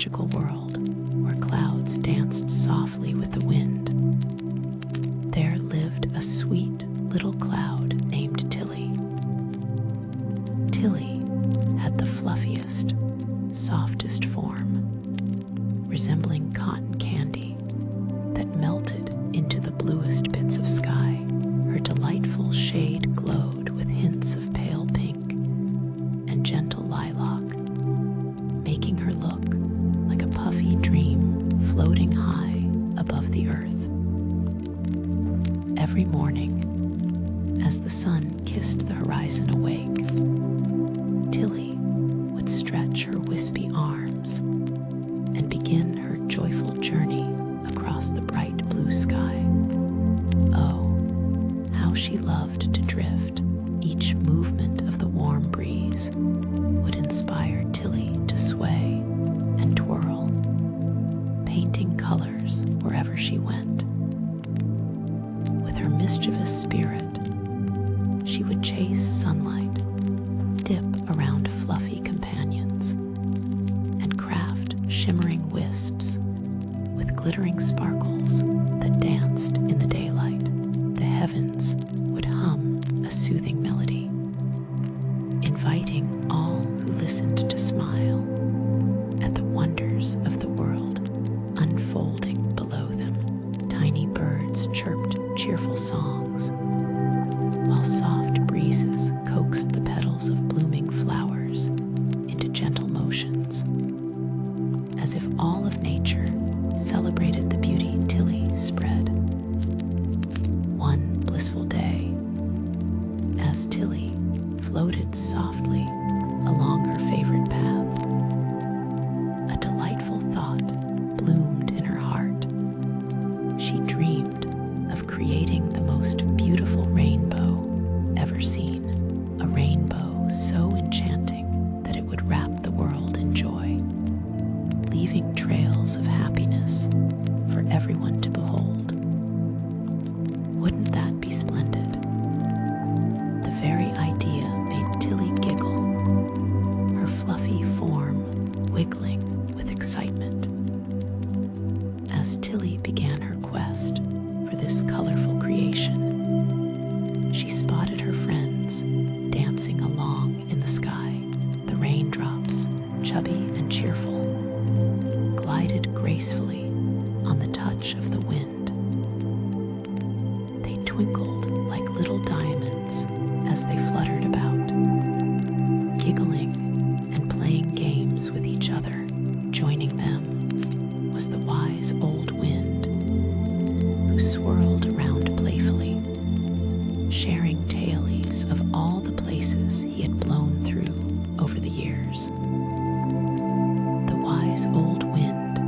magical world where clouds danced softly with the wind, there lived a sweet little cloud named Tilly. Tilly had the fluffiest, softest form, resembling cotton candy that melted into the bluest bits of sky. Her delightful shade glowed with hints of pale pink and gentle lilac, making her look like a puffy dream floating high above the earth. Every morning, as the sun kissed the horizon awake, Tilly would stretch her wispy arms and begin her joyful journey across the bright blue sky. Oh, how she loved to drift. Each movement of the warm breeze would inspire Tilly to sway and twirl, painting colors wherever she went. With her mischievous spirit, she would chase sunlight, dip around fluffy companions, and craft shimmering wisps with glittering sparkles that danced in the daylight. The heavens would hum a soothing melody, inviting all who listened to smile at the wonders of the world unfolding below them. Tiny birds chirped cheerful songs, while soft breezes coaxed the petals of blooming flowers into gentle motions, as if all of nature celebrated the beauty Tilly spread. One blissful day, as Tilly floated softly along her favorite path, a delightful thought bloomed in her heart. She dreamed of creating the most beautiful rainbow ever seen, a rainbow so enchanting that it would wrap the world in joy, leaving trails of happiness for everyone to behold. Wouldn't that be splendid? The very idea made Tilly giggle, her fluffy form wiggling with excitement. As Tilly began her quest for this colorful creation, she spotted her friends dancing along in the sky. The raindrops, chubby and cheerful, glided gracefully on the touch of the wind. They twinkled like little diamonds as they fluttered about, giggling and playing games with each other. Joining them was the wise old wind, who swirled around playfully, sharing tales of all the places he had blown through over the years. The wise old wind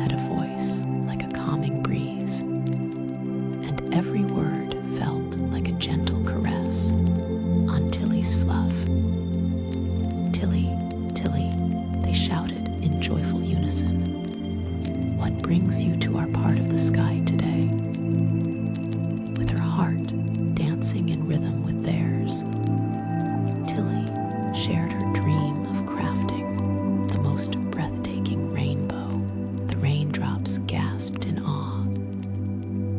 had a voice like a calming breeze, and every word felt like a gentle caress on Tilly's fluff. Tilly, Tilly, they shouted in joyful unison. What brings you to our part of the sky today? With her heart dancing in rhythm with theirs, Tilly shared her dream of crafting the most breathtaking rainbow. The raindrops gasped in awe,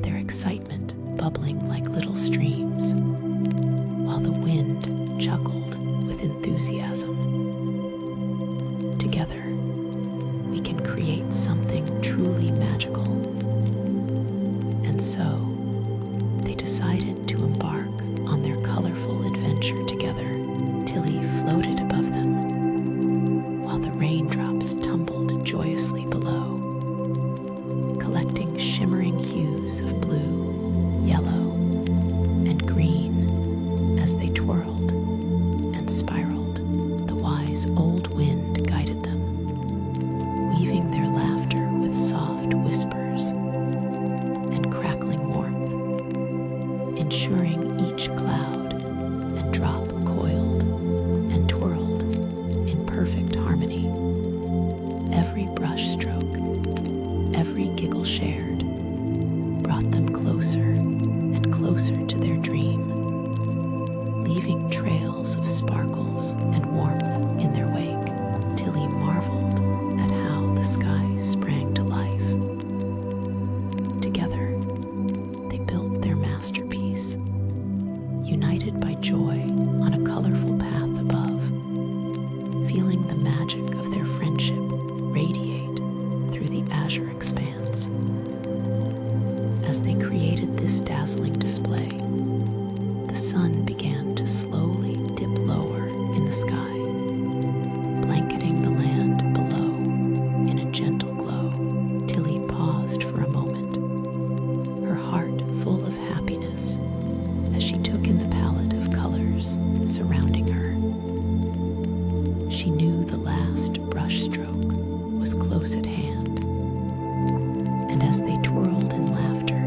their excitement bubbling like little streams, while the wind chuckled with enthusiasm. Together, we can create something truly magical. And so, they decided to embark on their colorful adventure together. Tilly floated above them, while the raindrops tumbled joyously below, collecting shimmering hues of blue, yellow, and green as they twirled and spiraled. The wise old wind guided them, weaving their laughter with soft whispers and crackling warmth, ensuring each cloud and drop coiled and twirled in perfect harmony. Every brush stroke, every giggle shared, brought them closer and closer to their dream, leaving trails of sparkles and warmth in their wake. Tilly marveled at how the dazzling display. The sun began to slowly dip lower in the sky, blanketing the land below in a gentle glow. Tilly paused for a moment, her heart full of happiness as she took in the palette of colors surrounding her. She knew the last brushstroke was close at hand, and as they twirled in laughter,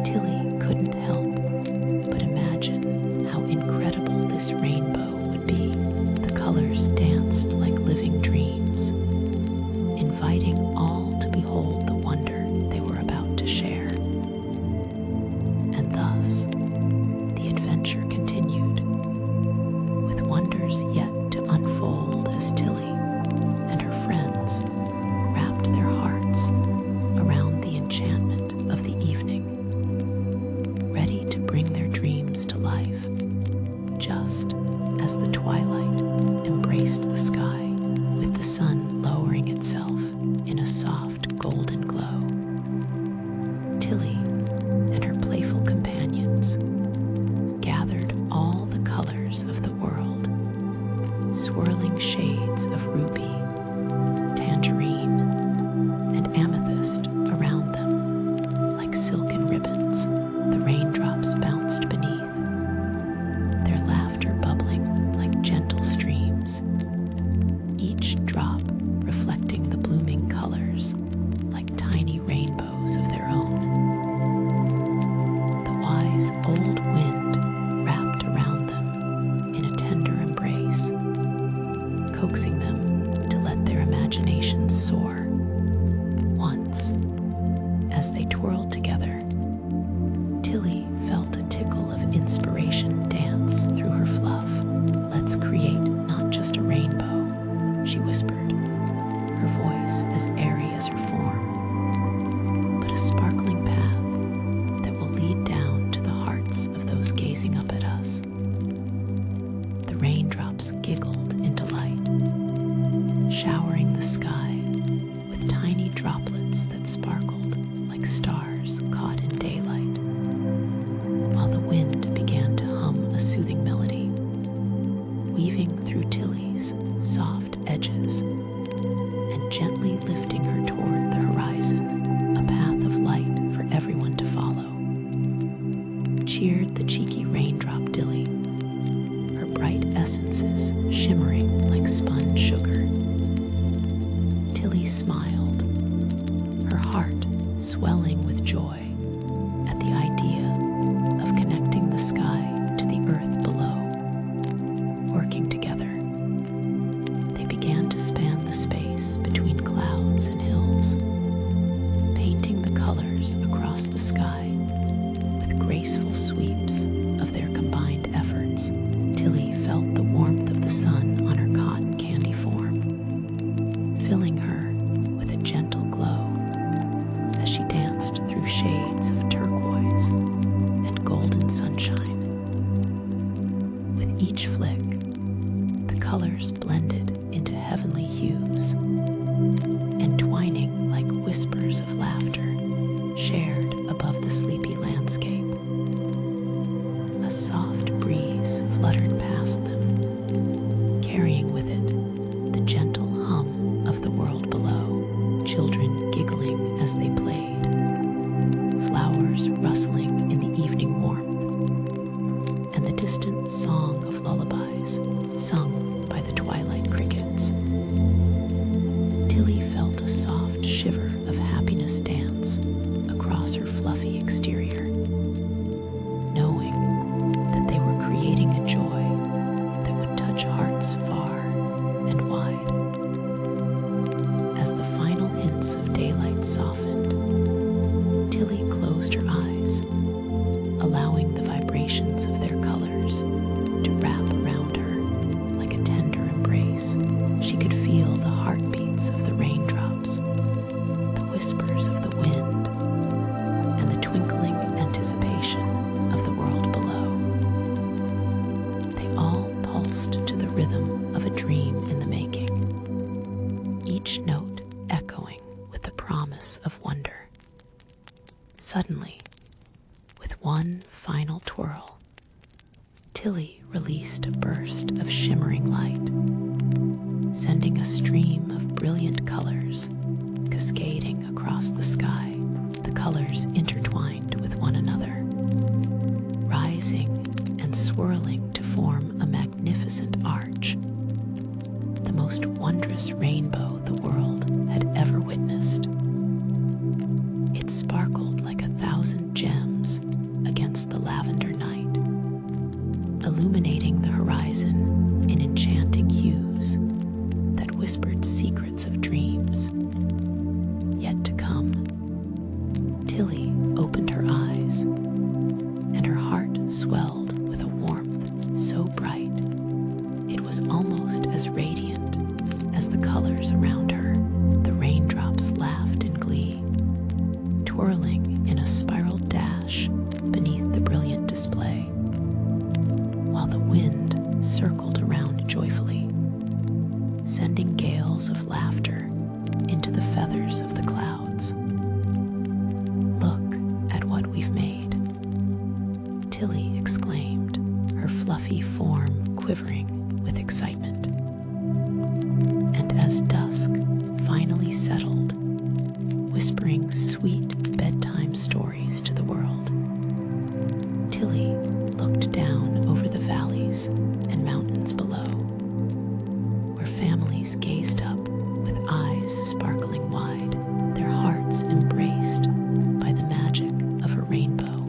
Tilly couldn't help but imagine how incredible this rainbow would be. The colors danced like living dreams, inviting all to behold the wonder they were about to share. And thus, the adventure continued, with wonders yet to unfold as Tilly and her friends wrapped their hearts around the enchantment of the evening, ready to bring their dreams to life, just as the twilight embraced the sky, with the sun lowering itself in a soft golden glow. Tilly and her playful companions gathered all the colors of the world, swirling shades of ruby, tangerine, and amethyst around them like silken ribbons. The raindrops bounced beneath, their laughter bubbling like gentle streams, each drop reflecting the blooming colors like tiny rainbows of their own. The wise old wind wrapped around them in a tender embrace, coaxing them to let their imaginations soar. Once, as they twirled together, Tilly felt a tickle of inspiration dance through her fluff. "Let's create not just a rainbow," she whispered, her voice as airy as her form, but a sparkling path that will lead down to the hearts of those gazing up at us. The raindrops giggled into light, showering the sky with tiny droplets that sparkled like stars caught in daylight, while the wind began to hum a soothing melody, weaving through Tilly's soft edges and gently lifting her toward the horizon, a path of light for everyone to follow. Cheered the cheeky raindrop Tilly, her bright essences shimmering like spun sugar. Tilly smiled, her heart swelling with joy at the idea of connecting the sky to the earth below. Working together, they began to span the space between clouds and hills, painting the colors across the sky with graceful sweeps of their combined efforts. Tilly felt the warmth of the sun on her cotton candy form, filling her with a gentle glow as she danced through shades of turquoise and golden sunshine. With each flick, the colors blended into heavenly hues, entwining like whispers of laughter shared above the sleepy landscape. A soft breeze fluttered past them, carrying with it the gentle hum of the world below, children giggling as they played, flowers rustling in the evening warmth, and the distant song of lullabies sung by the twilight crickets. Tilly felt a soft shiver of happiness dance across her fluffy exterior, knowing that they were creating a joy that would touch hearts far and wide. As the final hints of daylight softened, Tilly closed her eyes, allowing the vibrations of their colors to wrap around her like a tender embrace. She could feel the heartbeats of the raindrops, the whispers of the wind, and the twinkling anticipation of the world below. They all pulsed to the rhythm of a dream in the making, each note echoing with the promise of wonder. Suddenly, with With one final twirl, Tilly released a burst of shimmering light, sending a stream of brilliant colors cascading across the sky. The colors intertwined with one another, rising and swirling to form a magnificent arch, the most wondrous rainbow the world had ever witnessed. It sparkled like 1,000 gems against the lavender night, illuminating the horizon in enchanting hues that whispered secrets of dreams yet to come. Tilly opened her eyes, and her heart swelled with a warmth so bright it was almost as radiant as the colors around her. The raindrops laughed in glee, twirling in a spiral dash beneath the brilliant display, while the wind circled around joyfully, sending gales of laughter into the feathers of the clouds. "Look at what we've made," Tilly exclaimed, her fluffy form quivering with excitement. And as dusk finally settled, whispering sweet bedtime stories to the world, Tilly looked down over the valleys and mountains below, where families gazed up with eyes sparkling wide, their hearts embraced by the magic of a rainbow,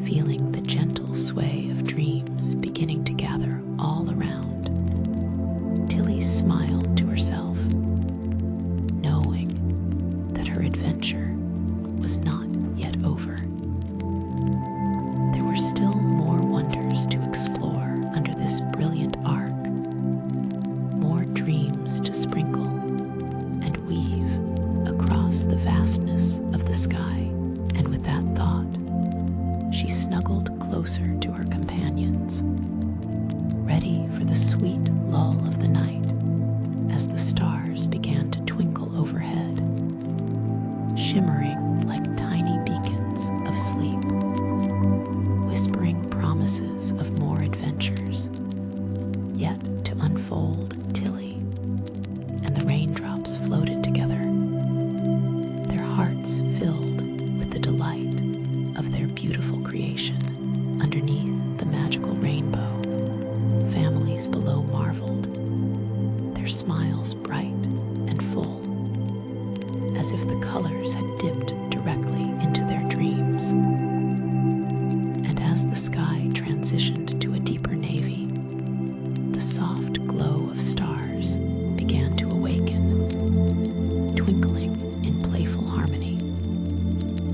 feeling the gentle sway of dreams beginning to gather all around. Tilly smiled to herself, knowing that her adventure was not yet over. There were still more wonders to explore under this brilliant arc, more dreams to sprinkle and weave across the vastness of the sky. And with that thought, she snuggled closer to her companions, ready for the sweet lull of the night as the stars began to twinkle overhead, shimmering like tiny beacons of sleep, whispering promises of more adventures yet to unfold. Tilly and the raindrops floated together, their hearts filled with the delight of their beautiful creation. Underneath the magical rainbow, families below marveled, their smiles bright and full, as if the colors had dipped directly into their dreams. And as the sky transitioned to a deeper navy, the soft glow of stars began to awaken, twinkling in playful harmony,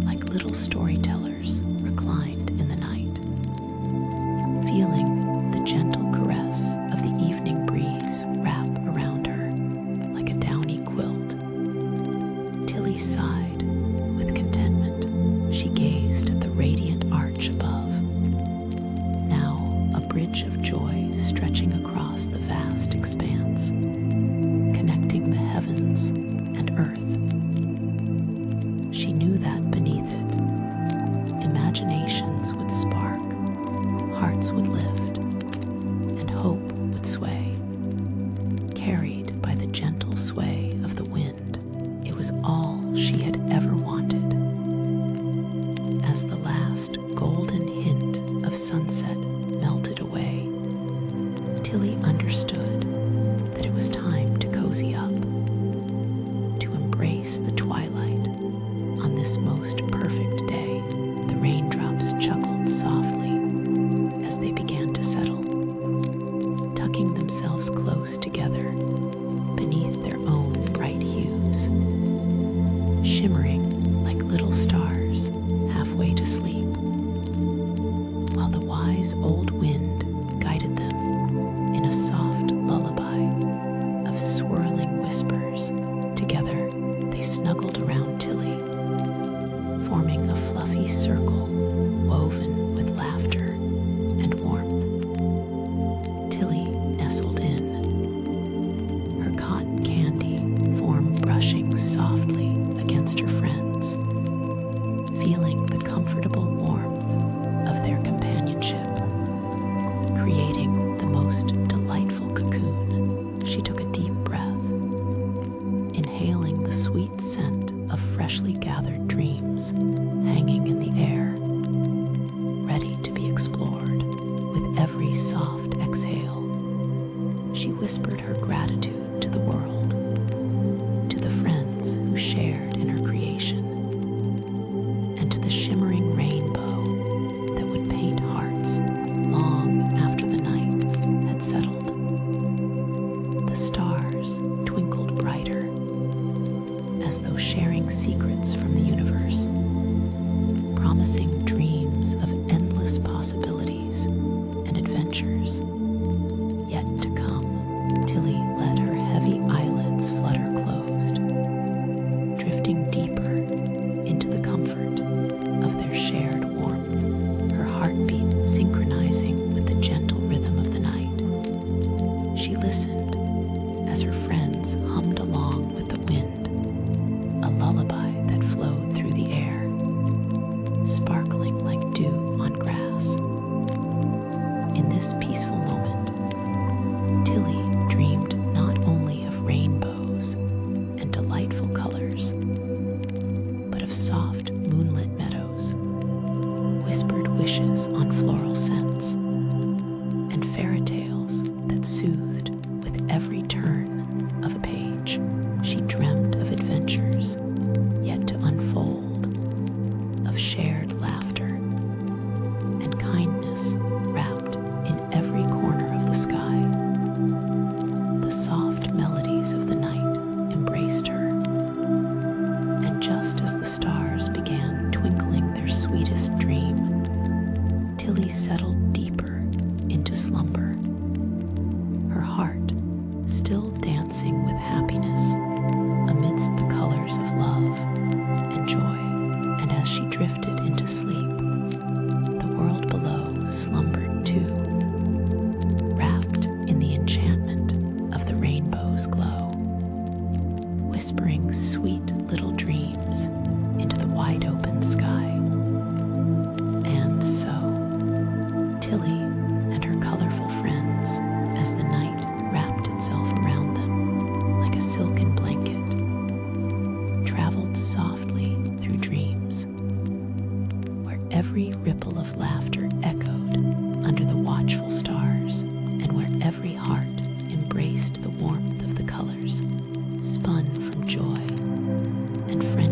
like little storytellers reclined in the night, feeling the gentle caress of the evening breeze wrap around her like a downy quilt. Tilly sighed with contentment. She gazed at the radiant arch above, now a bridge of joy stretching across the vast expanse, connecting the heavens and earth. She knew that beneath it, imaginations would spark, hearts would lift, and hope would sway, carried by the gentle sway of the wind. It was all she had ever wanted. As the last golden hint of sunset melted away, Tilly understood that it was time to cozy up, to embrace the twilight on this most perfect day. The raindrops chuckled softly as they began to settle, tucking themselves close together beneath their own bright hues, shimmering like little stars halfway to sleep, while the wise old wind guided them in a soft lullaby of swirling whispers. Together, they snuggled around Tilly, forming a fluffy circle woven with laughter and warmth. Tilly nestled in, her cotton candy form brushing softly against her friends, feeling the comfortable warmth of sweet scent of freshly gathered dreams hanging in the air, ready to be explored with every soft exhale. She whispered her gratitude to the world, to the friends who shared in her creation, and to the shimmering rainbow that would paint hearts long after the night had settled. The stars twinkled brighter, as though sharing secrets from the universe, promising dreams of endless possibilities and adventures yet to come. Tilly let her heavy eyelids flutter closed, drifting deeper into the comfort of their shared warmth, her heartbeat synchronizing with the gentle rhythm of the night. She listened as her friends hummed along with the wind, a lullaby that flowed through the air, sparkling like dew on grass. In this peaceful moment, Tilly dreamed not only of rainbows and delightful colors, but of soft moonlit meadows, whispered wishes on floral scents, and fairy tales that soothed with every turn of a page. She dreamt of adventures yet to unfold, of shared laughter and kindness wrapped in every corner of the sky. The soft melodies of the night embraced her, and just as the stars began twinkling their sweetest dream, Tilly settled deeper into slumber, her heart still dancing with happiness amidst the colors of love and joy. And as she drifted into sleep, the world below slumbered too, wrapped in the enchantment of the rainbow's glow, whispering sweet little dreams into the wide open sky. And so, Tilly and her colorful friends, as the night wrapped itself around them like a silken blanket, traveled softly through dreams, where every ripple of laughter echoed under the watchful stars, and where every heart embraced the warmth of the colors spun from joy and friendship.